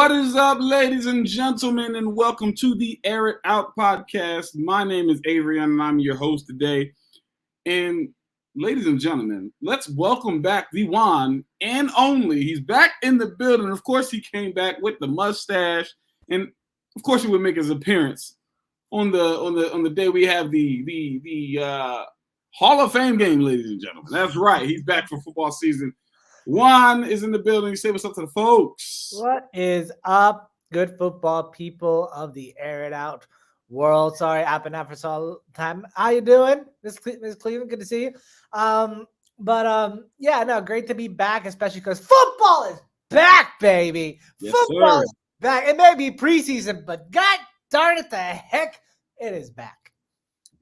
What is up, ladies and gentlemen, and welcome to the Air It Out podcast. My name is Avery, and I'm your host today. And ladies and gentlemen, let's welcome back the one and only. He's back in the building. Of course, he came back with the mustache, and of course, he would make his appearance on the day we have the Hall of Fame game, ladies and gentlemen. That's right. He's back for football season. Juan is in the building. Say what's up to the folks. What is up, good football people of the Air It Out world? Sorry, I've been out for so time. How you doing, Miss Cleveland? Good to see you. Great to be back, especially because football is back, baby. Yes, Football sir. is back. It may be preseason, but god darn it, the heck, it is back.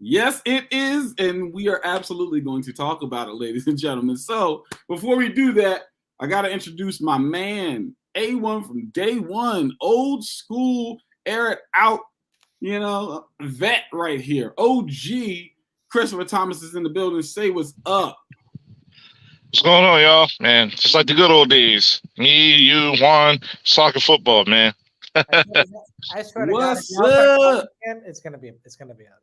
Yes, it is, and we are absolutely going to talk about it, ladies and gentlemen. So before we do that, I got to introduce my man, A1 from day one, old school, Air It Out, vet right here. OG Christopher Thomas is in the building. Say what's up. What's going on, y'all? Man, just like the good old days. Me, you, Juan, soccer, football, man. I swear to God, What's up? it's gonna be a nightmare.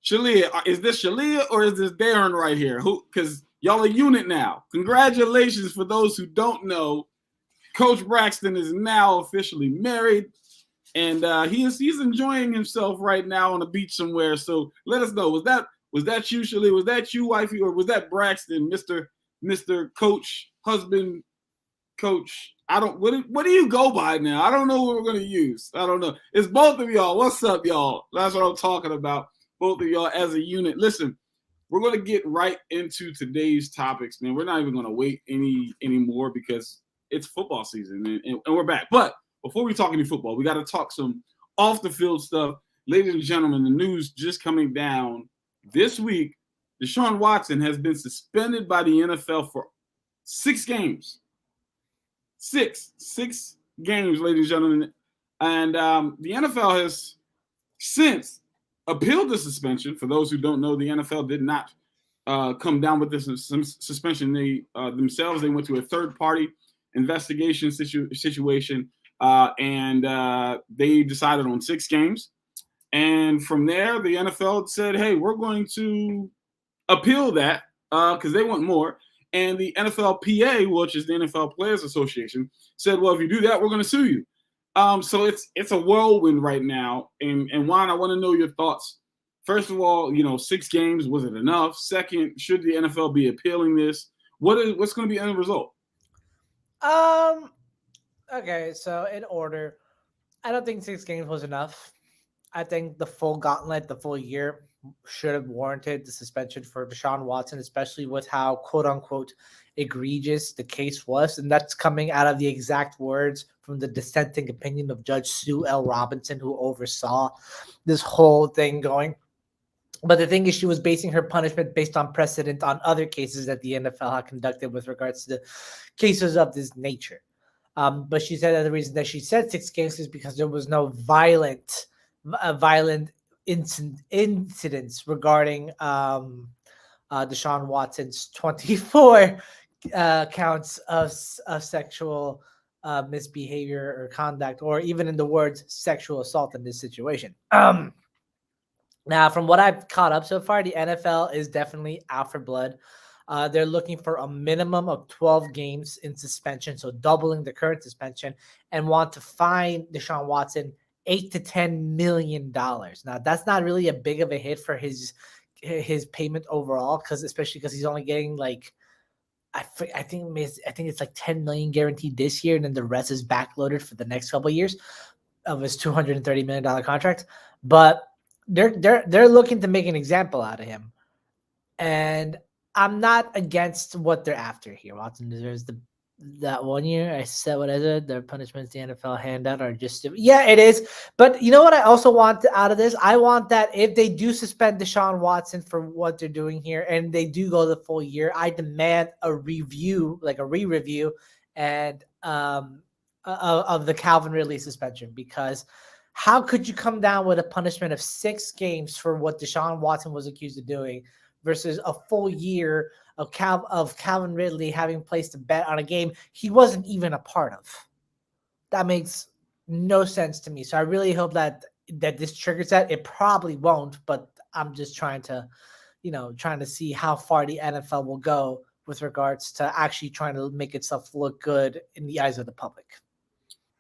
Shalia, is this Shalia or is this Darren right here? Because y'all a unit now. Congratulations for those who don't know. Coach Braxton is now officially married, and he's enjoying himself right now on the beach somewhere. So let us know. Was that you, Shalia? Was that you, wifey, or was that Braxton, Mr. Coach, husband, coach? I don't. What do you go by now? I don't know what we're gonna use. I don't know. It's both of y'all. What's up, y'all? That's what I'm talking about. Both of y'all as a unit. Listen, we're going to get right into today's topics, man. We're not even going to wait anymore because it's football season and we're back. But before we talk any football, we got to talk some off the field stuff. Ladies and gentlemen, the news just coming down this week. Deshaun Watson has been suspended by the NFL for 6 games. Six games, ladies and gentlemen. And the NFL has since appealed the suspension. For those who don't know, the NFL did not come down with this suspension. They themselves, they went to a third-party investigation situation, and they decided on 6 games. And from there, the NFL said, hey, we're going to appeal that because they want more. And the NFLPA, which is the NFL Players Association, said, well, if you do that, we're going to sue you. So it's a whirlwind right now. And Juan, I want to know your thoughts. First of all, 6 games, was it enough? Second, should the NFL be appealing this? What's going to be the end result? Okay, so in order, I don't think 6 games was enough. I think the full gauntlet, the full year should have warranted the suspension for Deshaun Watson, especially with how quote unquote egregious the case was. And that's coming out of the exact words from the dissenting opinion of Judge Sue L. Robinson, who oversaw this whole thing going. But the thing is, she was basing her punishment based on precedent on other cases that the NFL had conducted with regards to the cases of this nature. But she said that the reason that she said 6 games is because there was no violent incidents regarding Deshaun Watson's 24 counts of sexual misbehavior or conduct, or even in the words sexual assault in this situation. Now, from what I've caught up so far, the NFL is definitely out for blood. They're looking for a minimum of 12 games in suspension, so doubling the current suspension, and want to fine Deshaun Watson $8 to $10 million. Now, that's not really a big of a hit for his payment overall, especially because he's only getting I think it's like 10 million guaranteed this year, and then the rest is backloaded for the next couple of years of his $230 million contract. But they're looking to make an example out of him, and I'm not against what they're after here. Watson deserves that 1 year. I said what I said. Their punishments the NFL hand out are just it is. But you know what I also want out of this? I want that if they do suspend Deshaun Watson for what they're doing here and they do go the full year, I demand a review, like a re-review, and of the Calvin Ridley suspension, because how could you come down with a punishment of 6 games for what Deshaun Watson was accused of doing versus a full year of Calvin Ridley having placed a bet on a game he wasn't even a part of? That makes no sense to me. So I really hope that this triggers that. It probably won't, but I'm just trying to, trying to see how far the NFL will go with regards to actually trying to make itself look good in the eyes of the public.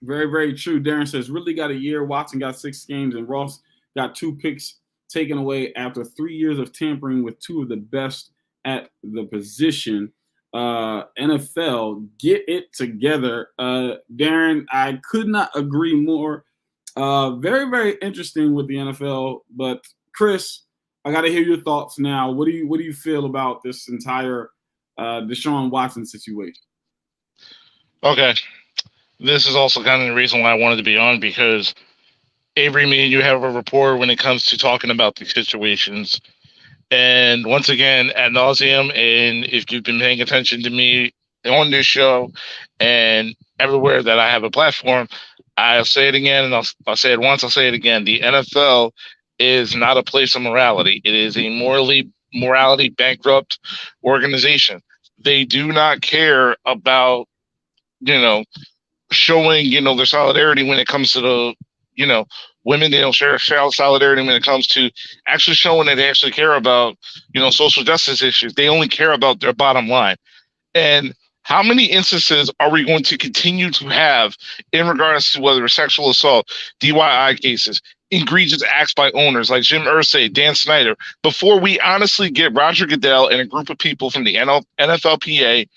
Very, very true. Darren says, really got a year. Watson got 6 games, and Ross got 2 picks taken away after 3 years of tampering with 2 of the best at the position. NFL, get it together. Darren, I could not agree more. Very, very interesting with the NFL. But Chris, I got to hear your thoughts now. What do you feel about this entire Deshaun Watson situation? Okay. This is also kind of the reason why I wanted to be on, because Avery, me and you have a rapport when it comes to talking about these situations. And once again, ad nauseum, and if you've been paying attention to me on this show and everywhere that I have a platform, I'll say it again, and I'll say it once, I'll say it again. The NFL is not a place of morality. It is a morality bankrupt organization. They do not care about, showing, their solidarity when it comes to the, women. They don't share solidarity when it comes to actually showing that they actually care about, social justice issues. They only care about their bottom line. And how many instances are we going to continue to have in regards to whether it's sexual assault, DIY cases, egregious acts by owners like Jim Irsay, Dan Snyder, before we honestly get Roger Goodell and a group of people from the NFLPA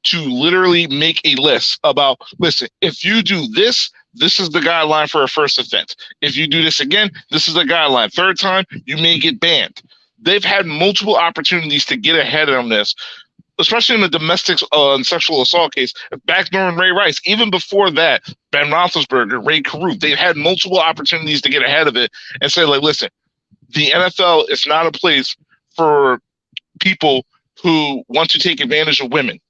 to literally make a list about, listen, if you do this, this is the guideline for a first offense. If you do this again, this is the guideline. Third time, you may get banned. They've had multiple opportunities to get ahead on this, especially in the domestic and sexual assault case. Back during Ray Rice, even before that, Ben Roethlisberger, Ray Carew, they've had multiple opportunities to get ahead of it and say, like, listen, the NFL is not a place for people who want to take advantage of women.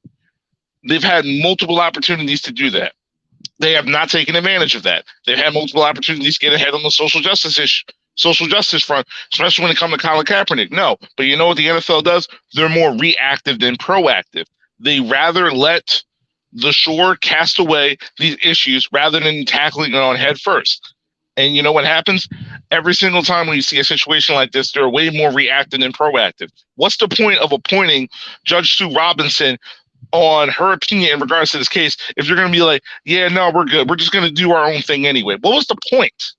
They've had multiple opportunities to do that. They have not taken advantage of that. They've had multiple opportunities to get ahead on the social justice front, especially when it comes to Colin Kaepernick. No, but you know what the NFL does? They're more reactive than proactive. They rather let the shore cast away these issues rather than tackling it on head first. And you know what happens? Every single time when you see a situation like this, they're way more reactive than proactive. What's the point of appointing Judge Sue Robinson on her opinion in regards to this case if you're going to be like, yeah, no, we're good, we're just going to do our own thing anyway? What was the point?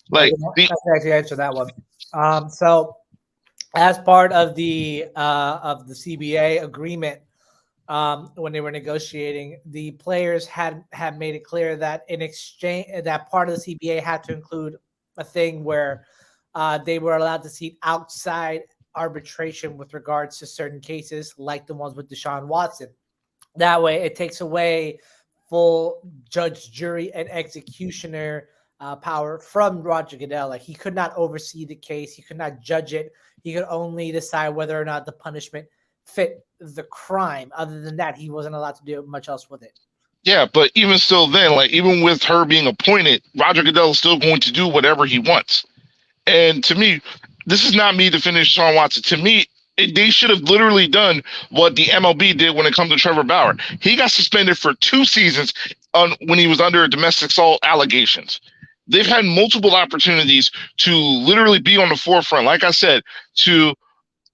Like, I can actually answer that one. So as part of the CBA agreement, when they were negotiating, the players had made it clear that in exchange, that part of the CBA had to include a thing where they were allowed to seek outside arbitration with regards to certain cases, like the ones with Deshaun Watson. That way, it takes away full judge, jury, and executioner power from Roger Goodell. Like, he could not oversee the case, he could not judge it. He could only decide whether or not the punishment fit the crime. Other than that, he wasn't allowed to do much else with it. Yeah, but even still, then, like, even with her being appointed, Roger Goodell is still going to do whatever he wants. And to me, this is not me defending Deshaun Watson. To me, they should have literally done what the MLB did when it comes to Trevor Bauer. He got suspended for 2 seasons when he was under domestic assault allegations. They've had multiple opportunities to literally be on the forefront, like I said, to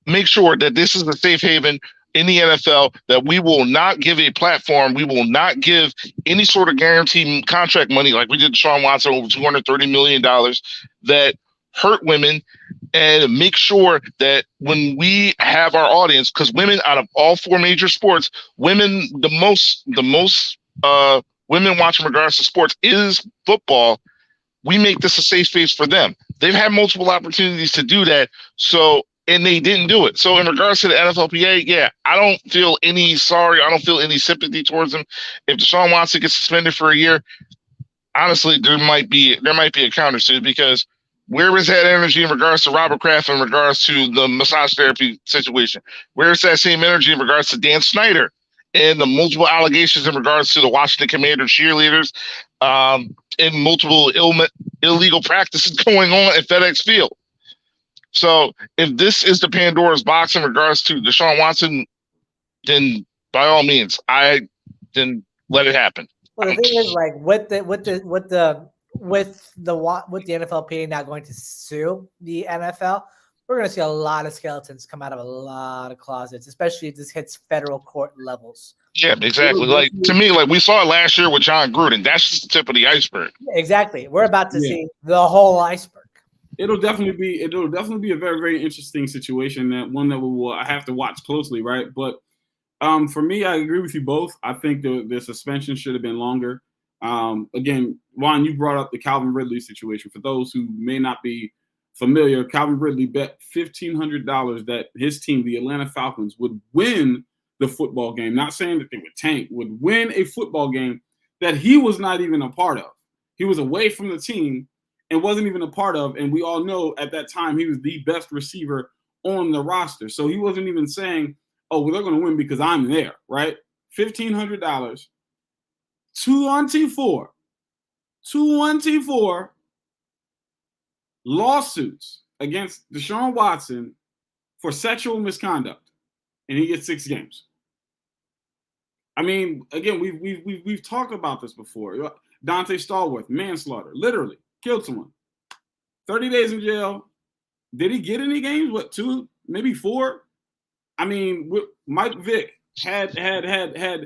make sure that this is a safe haven in the NFL, that we will not give a platform, we will not give any sort of guaranteed contract money like we did to Deshaun Watson, over $230 million, that hurt women, and make sure that when we have our audience, because women, out of all 4 major sports, women, the most women watch in regards to sports is football. We make this a safe space for them. They've had multiple opportunities to do that, and they didn't do it. So in regards to the NFLPA, yeah, I don't feel any sympathy towards them. If Deshaun Watson gets suspended for a year, honestly, there might be a countersuit, because where is that energy in regards to Robert Kraft, in regards to the massage therapy situation? Where is that same energy in regards to Dan Snyder and the multiple allegations in regards to the Washington Commanders cheerleaders, and multiple illegal practices going on at FedEx Field? So if this is the Pandora's box in regards to Deshaun Watson, then by all means, then let it happen. Well, the thing is, like with the NFL PA now going to sue the NFL, we're going to see a lot of skeletons come out of a lot of closets, especially if this hits federal court levels. Yeah, exactly. Like to me, like we saw it last year with John Gruden. That's just the tip of the iceberg. Exactly. We're about to see the whole iceberg. It'll definitely be a very, very interesting situation. That one that we will have to watch closely, right? But for me, I agree with you both. I think the suspension should have been longer. Again, Juan, you brought up the Calvin Ridley situation. For those who may not be familiar, Calvin Ridley bet $1,500 that his team, the Atlanta Falcons, would win the football game. Not saying that they would tank, would win a football game that he was not even a part of. He was away from the team and wasn't even a part of. And we all know at that time he was the best receiver on the roster. So he wasn't even saying, oh, well, they're going to win because I'm there, right? $1,500, 2-1-T4 lawsuits against Deshaun Watson for sexual misconduct, and he gets 6 games. I mean, again, we've talked about this before. Dante Stallworth, manslaughter, literally killed someone. 30 days in jail. Did he get any games? What, 2, maybe 4? I mean, Mike Vick had a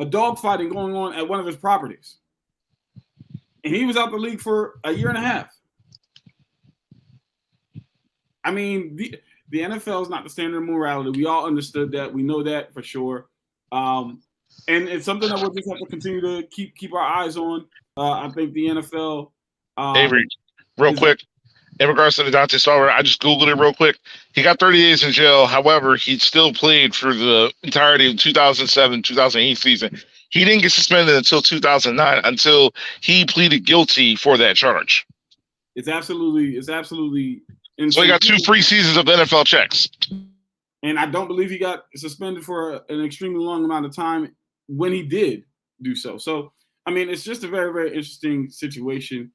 dog fighting going on at one of his properties, and he was out the league for a year and a half. I mean, the NFL is not the standard of morality. We all understood that. We know that for sure. And it's something that we'll just have to continue to keep our eyes on. I think the NFL. Avery, real quick, in regards to the Dante Stallworth, I just Googled it real quick. He got 30 days in jail. However, he still played for the entirety of the 2007-2008 season. He didn't get suspended until 2009, until he pleaded guilty for that charge. It's absolutely insane. So he got 2 free seasons of NFL checks. And I don't believe he got suspended for an extremely long amount of time when he did do so. So, I mean, it's just a very, very interesting situation.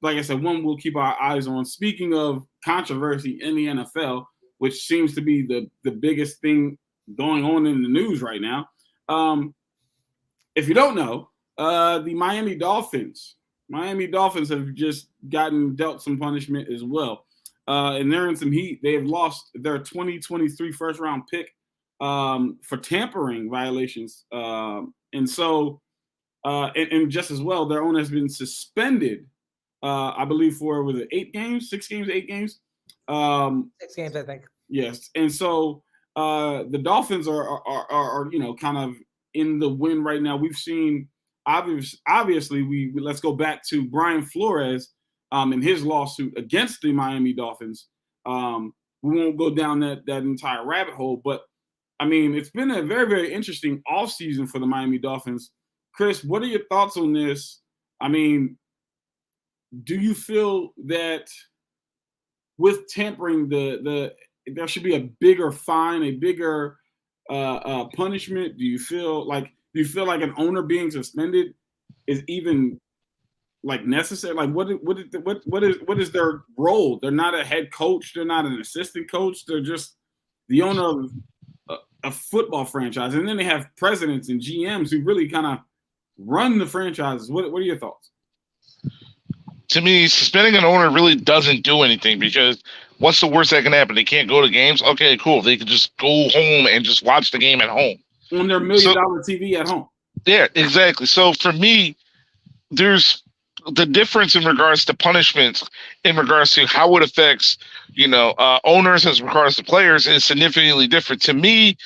Like I said, one we'll keep our eyes on. Speaking of controversy in the NFL, which seems to be the biggest thing going on in the news right now. If you don't know, the Miami Dolphins have just gotten dealt some punishment as well. And they're in some heat. They have lost their 2023 first-round pick for tampering violations. And so, and just as well, their owner has been suspended, I believe, for, was it 8 games? 6 games, 8 games? 6 games, I think. Yes. And so the Dolphins are kind of in the win right now. We've seen, obviously, we let's go back to Brian Flores in his lawsuit against the Miami Dolphins. We won't go down that entire rabbit hole, but I mean, it's been a very, very interesting offseason for the Miami Dolphins. Chris, what are your thoughts on this? I mean, do you feel that with tampering, there should be a bigger fine, a bigger punishment? Do you feel like an owner being suspended is even like necessary? Like what is their role? They're not a head coach. They're not an assistant coach. They're just the owner of a football franchise. And then they have presidents and GMs who really kind of run the franchises. What are your thoughts? To me, suspending an owner really doesn't do anything, because what's the worst that can happen? They can't go to games? Okay, cool. They could just go home and just watch the game at home. On their $1 million TV at home. Yeah, exactly. So for me, there's the difference in regards to punishments, in regards to how it affects, owners as regards to players, is significantly different. To me,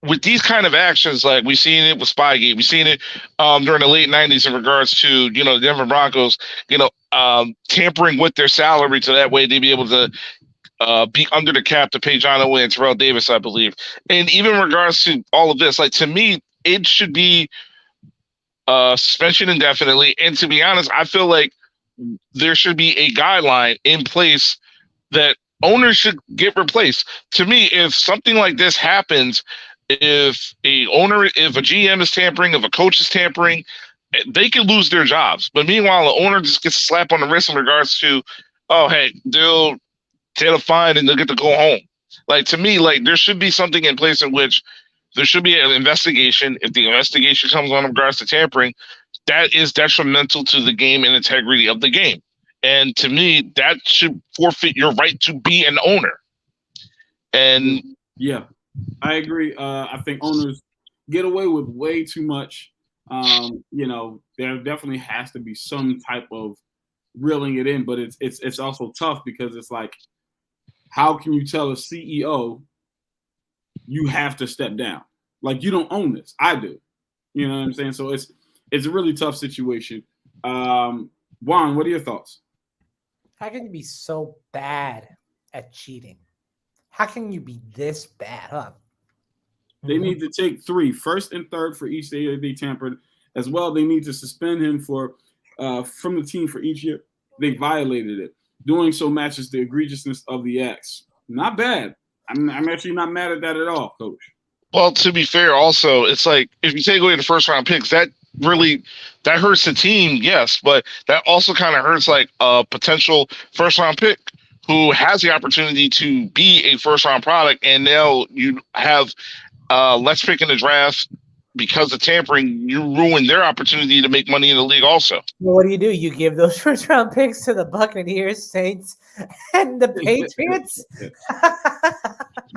with these kind of actions, like we've seen it with Spygate, we've seen it during the late 90s in regards to, the Denver Broncos, tampering with their salary so that way they'd be able to be under the cap to pay John Elway and Terrell Davis, I believe. And even in regards to all of this, like, to me, it should be suspension indefinitely. And to be honest, I feel like there should be a guideline in place that owners should get replaced. To me, if something like this happens, if a GM is tampering, if a coach is tampering, they could lose their jobs. But meanwhile, the owner just gets a slap on the wrist in regards to, oh, hey, they'll take a fine and they'll get to go home. Like, to me, like, there should be something in place in which there should be an investigation. If the investigation comes on in regards to tampering, that is detrimental to the game and integrity of the game. And to me, that should forfeit your right to be an owner. And yeah, I agree. I think owners get away with way too much. There definitely has to be some type of reeling it in, but it's also tough because it's like, how can you tell a CEO you have to step down? Like, you don't own this. I do. You know what I'm saying? So it's a really tough situation. Juan, what are your thoughts? How can you be so bad at cheating? How can you be this bad, huh? They need to take 3, first and third for each year they tampered. As well, they need to suspend him from the team for each year they violated it. Doing so matches the egregiousness of the acts. Not bad. I'm actually not mad at that at all, Coach. Well, to be fair, also, it's like if you take away the first round picks, that hurts the team, yes, but that also kind of hurts like a potential first round pick who has the opportunity to be a first round product, and now you have let's pick in the draft because of tampering, you ruin their opportunity to make money in the league also. Well, what do? You give those first round picks to the Buccaneers, Saints, and the Patriots?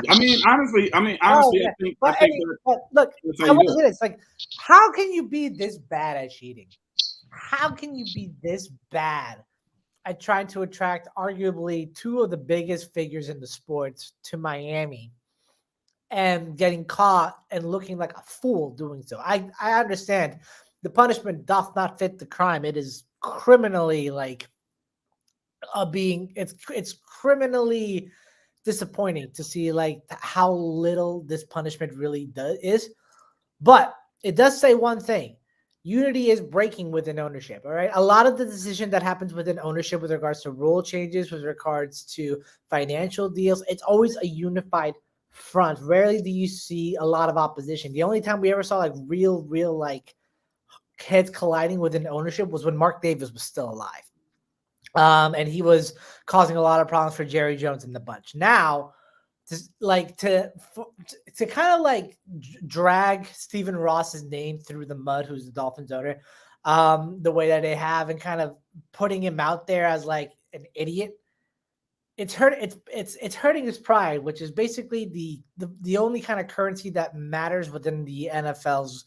I mean, honestly, I think look, I want to say this. Like, how can you be this bad at cheating? How can you be this bad at trying to attract arguably 2 of the biggest figures in the sports to Miami and getting caught and looking like a fool doing so? I understand the punishment doth not fit the crime. It is criminally it's criminally disappointing to see like how little this punishment really is. But it does say one thing: unity is breaking within ownership. All right. A lot of the decision that happens within ownership with regards to rule changes, with regards to financial deals, it's always a unified front. Rarely do you see a lot of opposition. The only time we ever saw like real like heads colliding within ownership was when Mark Davis was still alive. And he was causing a lot of problems for Jerry Jones and the bunch. Now, to kind of like drag Stephen Ross's name through the mud, who's the Dolphins owner, the way that they have, and kind of putting him out there as like an idiot, it's hurting his pride, which is basically the only kind of currency that matters within the NFL's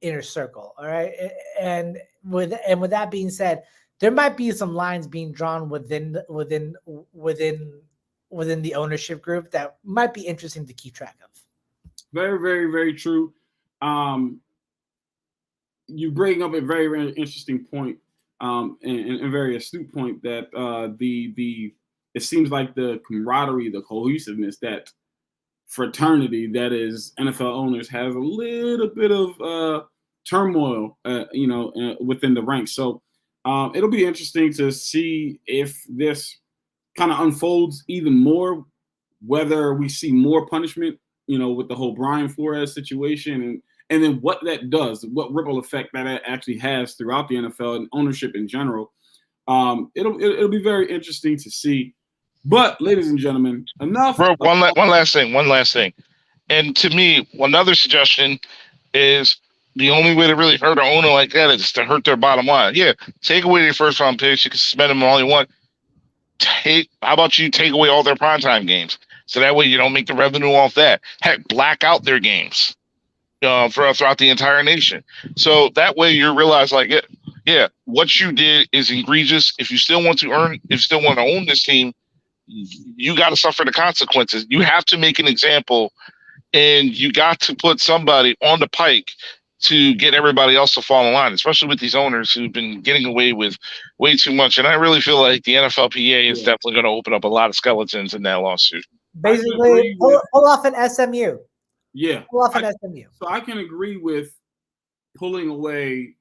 inner circle. All right, and with that being said, there might be some lines being drawn within the ownership group that might be interesting to keep track of. Very, very, very true. You bring up a very, very interesting point, and a very astute point that it seems like the camaraderie, the cohesiveness, that fraternity that is NFL owners has a little bit of turmoil, within the ranks. So it'll be interesting to see if this kind of unfolds even more, whether we see more punishment, with the whole Brian Flores situation, and then what that does, what ripple effect that actually has throughout the NFL and ownership in general. It'll be very interesting to see. But, ladies and gentlemen, enough. Bro, one last thing. And to me, another suggestion is the only way to really hurt an owner like that is to hurt their bottom line. Yeah, take away their first round picks. You can suspend them all you want. How about you take away all their primetime games? So that way you don't make the revenue off that. Heck, black out their games throughout the entire nation. So that way you realize, like, yeah, what you did is egregious. If you still want to own this team, you got to suffer the consequences. You have to make an example, and you got to put somebody on the pike to get everybody else to fall in line, especially with these owners who've been getting away with way too much. And I really feel like the NFLPA is definitely going to open up a lot of skeletons in that lawsuit. Basically, pull off an SMU. Yeah. Pull off an SMU. So I can agree with pulling away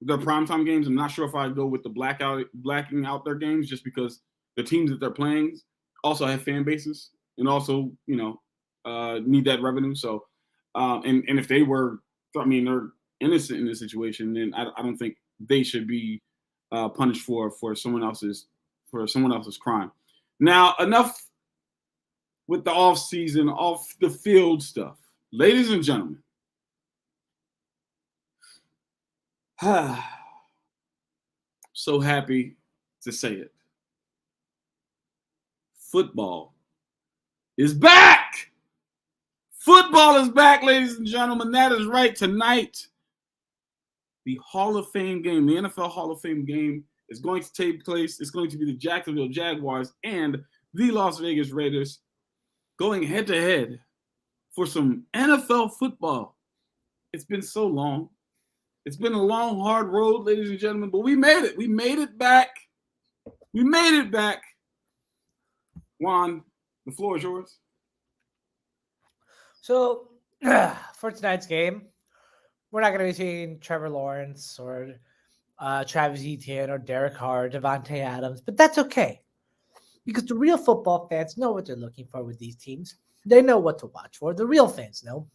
the primetime games. I'm not sure if I'd go with the blacking out their games, just because the teams that they're playing also have fan bases and also, need that revenue. So, and if they were, they're innocent in this situation, then I don't think they should be punished for someone else's crime. Now, enough with the off the field stuff. Ladies and gentlemen, so happy to say it. Football is back. Football is back, ladies and gentlemen. That is right. Tonight, the Hall of Fame game, the NFL Hall of Fame game, is going to take place. It's going to be the Jacksonville Jaguars and the Las Vegas Raiders going head to head for some NFL football. It's been so long. It's been a long, hard road, ladies and gentlemen, but we made it. We made it back. We made it back. Juan, the floor is yours. So for tonight's game, we're not going to be seeing Trevor Lawrence or Travis Etienne or Derek Carr or Devontae Adams, but that's okay because the real football fans know what they're looking for with these teams. They know what to watch for. The real fans know.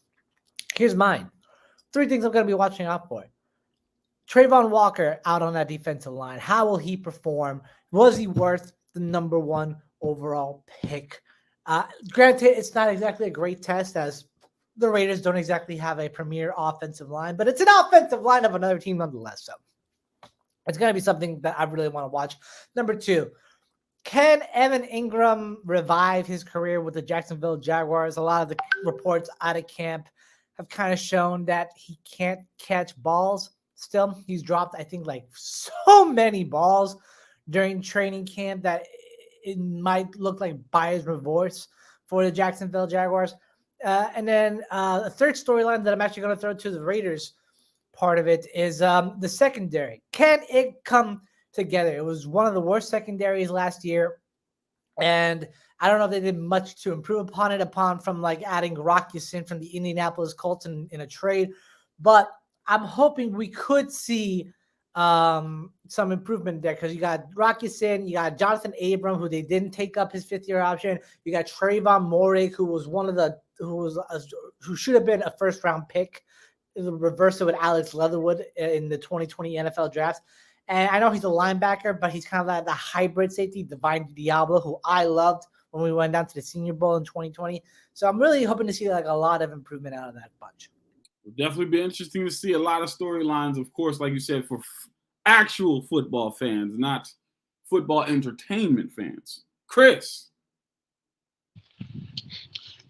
Here's mine. 3 things I'm going to be watching out for. Trayvon Walker out on that defensive line. How will he perform? Was he worth the number 1 overall pick? Granted, it's not exactly a great test as the Raiders don't exactly have a premier offensive line, but it's an offensive line of another team nonetheless. So it's going to be something that I really want to watch. Number 2, can Evan Ingram revive his career with the Jacksonville Jaguars? A lot of the reports out of camp have kind of shown that he can't catch balls. Still, he's dropped, I think, like so many balls during training camp that it might look like buyer's remorse for the Jacksonville Jaguars. And then a third storyline that I'm actually going to throw to the Raiders part of it is the secondary. Can it come together? It was one of the worst secondaries last year. And I don't know if they did much to improve upon it, from like adding Rock Ya-Sin from the Indianapolis Colts in a trade. But I'm hoping we could see some improvement there because you got Rock Ya-Sin, you got Jonathan Abram, who they didn't take up his 5th-year option. You got Trayvon Moehrig, who should have been a first-round pick. The reverse of with Alex Leatherwood in the 2020 NFL draft. And I know he's a linebacker, but he's kind of like the hybrid safety, Divine Diablo, who I loved when we went down to the Senior Bowl in 2020. So I'm really hoping to see like a lot of improvement out of that bunch. It'll definitely be interesting to see a lot of storylines, of course, like you said, for actual football fans, not football entertainment fans. Chris.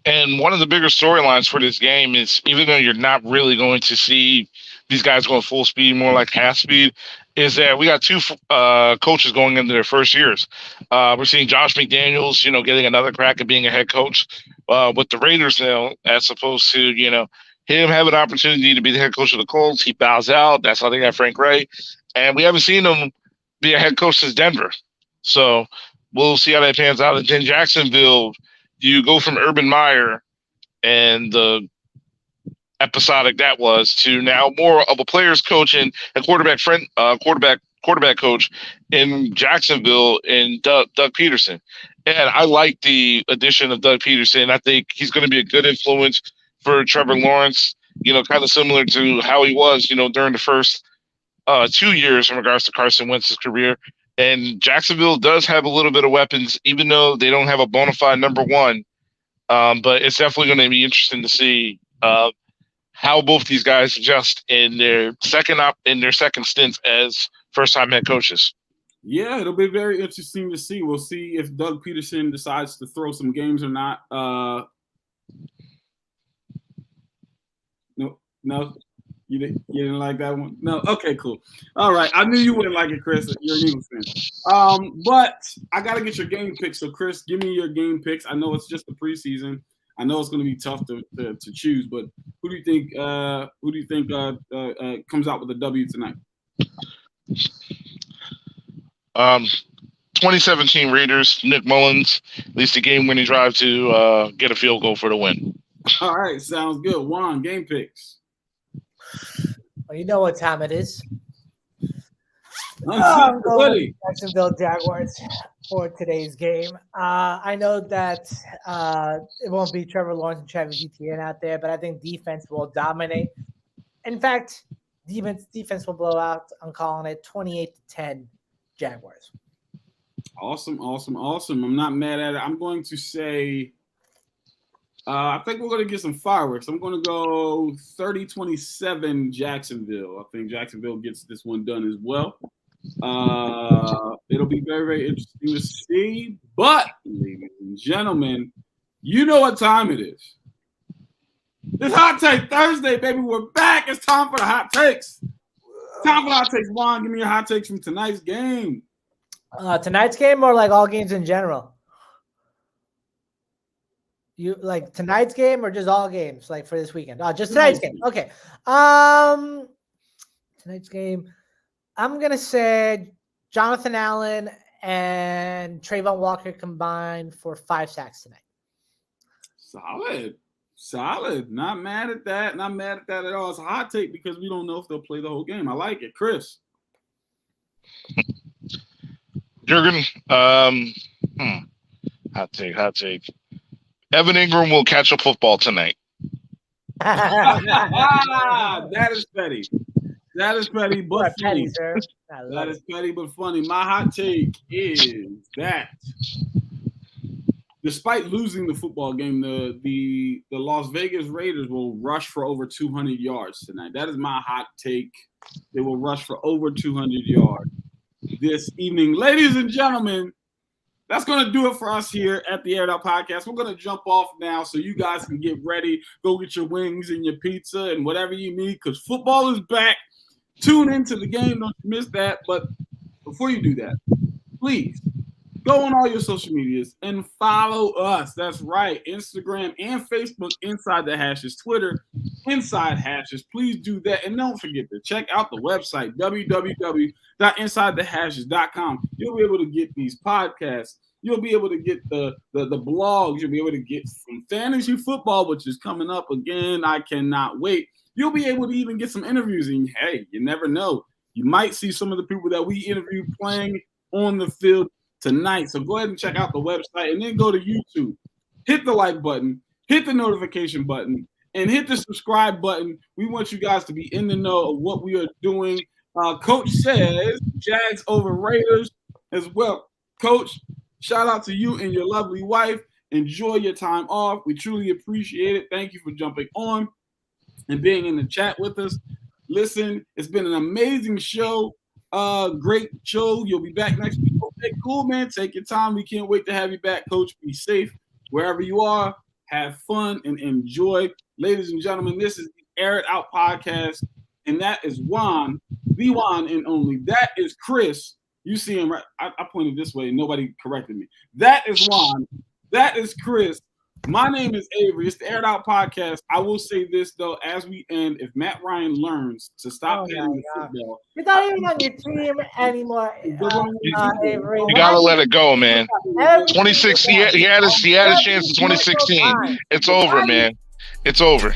And one of the bigger storylines for this game is, even though you're not really going to see these guys going full speed, more like half speed, is that we got 2 coaches going into their first years. We're seeing Josh McDaniels, getting another crack at being a head coach with the Raiders now, as opposed to, him have an opportunity to be the head coach of the Colts. He bows out. That's how they got Frank Reich. And we haven't seen him be a head coach since Denver. So we'll see how that pans out. And in Jacksonville, you go from Urban Meyer and the episodic that was to now more of a player's coach and a quarterback coach in Jacksonville in Doug Peterson. And I like the addition of Doug Peterson. I think he's going to be a good influence for Trevor Lawrence, kind of similar to how he was, during the first 2 years in regards to Carson Wentz's career. And Jacksonville does have a little bit of weapons, even though they don't have a bona fide number 1. But it's definitely going to be interesting to see how both these guys adjust in their second stints as first-time head coaches. Yeah, it'll be very interesting to see. We'll see if Doug Peterson decides to throw some games or not. No, you didn't like that one? No, okay, cool. All right, I knew you wouldn't like it, Chris. You're an Eagles fan. But I gotta get your game picks. So, Chris, give me your game picks. I know it's just the preseason. I know it's going to be tough to choose, but who do you think comes out with a W tonight? 2017 Raiders, Nick Mullins, at least a game-winning drive to get a field goal for the win. All right, sounds good. Juan, game picks. Well, you know what time it is. I'm going with Jacksonville Jaguars for today's game. I know that it won't be Trevor Lawrence and Travis Etienne out there, but I think defense will dominate. In fact, defense will blow out. I'm calling it 28-10 Jaguars. Awesome. I'm not mad at it. I'm going to say I think we're going to get some fireworks. I'm going to go 30-27 Jacksonville. I think Jacksonville gets this one done as well. It'll be very, very interesting to see. But, ladies and gentlemen, you know what time it is. It's Hot Take Thursday, baby. We're back. It's time for the hot takes. Time for the hot takes. Juan, give me your hot takes from tonight's game. Tonight's game or like all games in general? You like tonight's game or just all games like for this weekend? Just tonight's game. Okay. Tonight's game. I'm gonna say Jonathan Allen and Trayvon Walker combined for 5 sacks tonight. Solid. Not mad at that. Not mad at that at all. It's a hot take because we don't know if they'll play the whole game. I like it. Chris. Jurgen, hot take. Evan Ingram will catch a football tonight. That is petty. That is petty, but funny. Sir. That is petty, but funny. My hot take is that despite losing the football game, the Las Vegas Raiders will rush for over 200 yards tonight. That is my hot take. They will rush for over 200 yards this evening. Ladies and gentlemen, that's going to do it for us here at the Aired Out Podcast. We're going to jump off now so you guys can get ready. Go get your wings and your pizza and whatever you need because football is back. Tune into the game. Don't miss that. But before you do that, please go on all your social medias and follow us. That's right. Instagram and Facebook, Inside the Hashes. Twitter, Inside Hashes. Please do that. And don't forget to check out the website, www.insidethehashes.com. You'll be able to get these podcasts. You'll be able to get the blogs. You'll be able to get some fantasy football, which is coming up again. I cannot wait. You'll be able to even get some interviews. And hey, you never know. You might see some of the people that we interviewed playing on the field tonight. So go ahead and check out the website and then go to YouTube. Hit the like button, hit the notification button, and hit the subscribe button. We want you guys to be in the know of what we are doing. Coach says Jags over Raiders as well. Coach, shout out to you and your lovely wife. Enjoy your time off. We truly appreciate it. Thank you for jumping on and being in the chat with us. Listen, it's been an amazing show. Great show. You'll be back next week. Okay, cool, man. Take your time. We can't wait to have you back, Coach. Be safe wherever you are. Have fun and enjoy. Ladies and gentlemen, this is the Air It Out Podcast, and that is Juan, the one and only. That is Chris. You see him right. I pointed this way and nobody corrected me. That is Juan. That is Chris. My name is Avery. It's the Air It Out Podcast. I will say this, though, as we end, if Matt Ryan learns to stop playing football. You're not even on your team anymore, Avery. You got to let it go, man. 26. He had a chance in 2016. It's over, man. It's over.